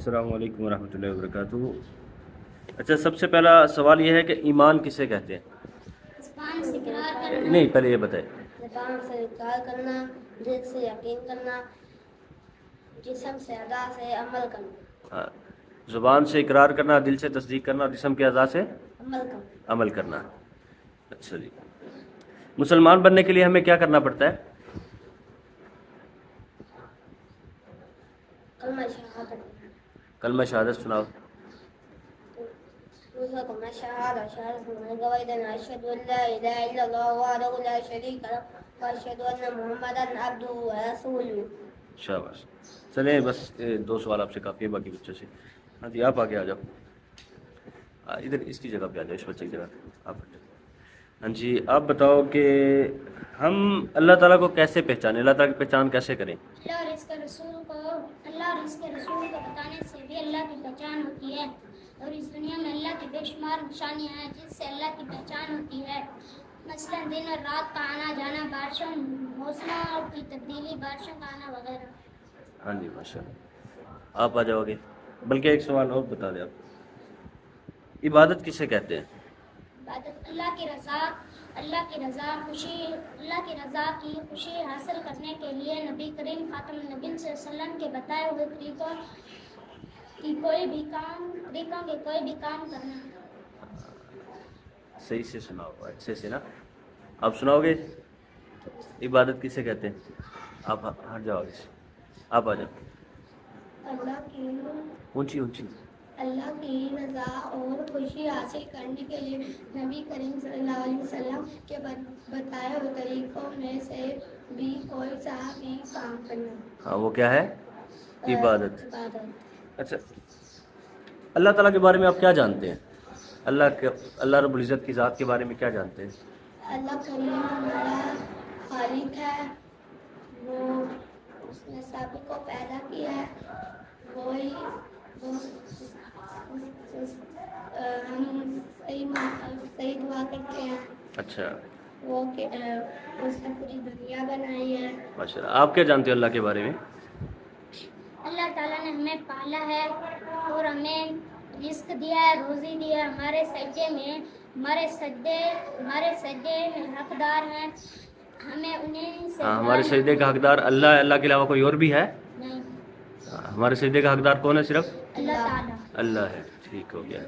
السلام علیکم ورحمۃ اللہ وبرکاتہ۔ اچھا، سب سے پہلا سوال یہ ہے کہ ایمان کسے کہتے ہیں؟ زبان سے اقرار کرنا، نہیں، پہلے یہ بتائیں۔ زبان سے اقرار کرنا، دل سے یقین کرنا، جسم سے ادا سے عمل کرنا۔ زبان سے اقرار کرنا، دل سے تصدیق کرنا اور جسم کے اعضاء سے عمل کرنا۔ اچھا جی، مسلمان بننے کے لیے ہمیں کیا کرنا پڑتا ہے؟ کلمہ شہادت۔ کلمہ شہادت سناؤ۔ دوسروں کو میں شہادت میں گواہی دینا، اشہد ان لا الہ الا اللہ وحدہ لا شریک لہ واشہد ان محمدا عبدہ ورسولہ۔ شاباش، چلیں بس 2 سوال آپ سے کافی ہے، باقی بچوں سے۔ ہاں جی، آپ آگے آ جاؤ، ادھر اس کی جگہ پہ آ جاؤ، اس بچے کی جگہ پہ آپ۔ ہاں جی، آپ بتاؤ کہ ہم اللہ تعالیٰ کو کیسے پہچانیں، اللہ تعالیٰ کی پہچان کیسے کریں؟ اللہ اور اس کے رسول کو بتانے سے بھی اللہ کی پہچان ہوتی ہے، اور اس دنیا میں اللہ کی بے شمار نشانیاں ہیں جس سے اللہ کی پہچان ہوتی ہے، مثلا دن اور رات کا آنا جانا، بارشوں موسموں کی تبدیلی، بارشوں کا آنا وغیرہ۔ ہاں جی، ماشاء اللہ، آپ آ جاؤ گے۔ بلکہ ایک سوال اور بتا دیں آپ، عبادت کسے کہتے ہیں؟ عبادت اللہ کی رضا کی خوشی حاصل کرنے کے لیے نبی کریم خاتم النبیین صلی اللہ علیہ وسلم کے بتائے ہوئے طریقوں کے کوئی بھی کام کرنا۔ صحیح سے سناؤ، اچھے سے نا، آپ سناؤ گے؟ عبادت کسے کہتے ہیں؟ آپ ہٹ جاؤ آگے سے، آپ آ جاؤ، اونچی۔ اللہ کی رضا اور خوشی حاصل کرنے کے لیے نبی کریم صلی اللہ علیہ وسلم کے بتائے ہوئے طریقوں میں سے بھی کوئی سا بھی کام کرنا۔ ہاں، وہ کیا ہے؟ عبادت۔ اچھا، اللہ تعالیٰ کے بارے میں آپ کیا جانتے ہیں؟ اللہ رب العزت کی ذات کے بارے میں کیا جانتے ہیں؟ اللہ کریم ہمارا خالق ہے، وہ اس نے سب کو پیدا کیا ہے، وہی ہم صحیح دعا کرتے ہیں۔ اچھا، وہ اس نے پوری دنیا بنائی ہے۔ ماشاء اللہ، آپ کیا جانتے ہیں اللہ کے بارے میں؟ اللہ تعالیٰ نے ہمیں پالا ہے اور ہمیں رزق دیا ہے، روزی دی ہے، ہمارے سجدے میں حقدار ہیں، ہمیں انہیں سے ہمارے سجدے کا حقدار اللہ ہے، اللہ کے علاوہ کوئی اور بھی ہے؟ نہیں، ہمارے سجدے کا حقدار کون ہے؟ صرف اللہ تعالیٰ۔ اللہ ہے، ٹھیک ہو گیا۔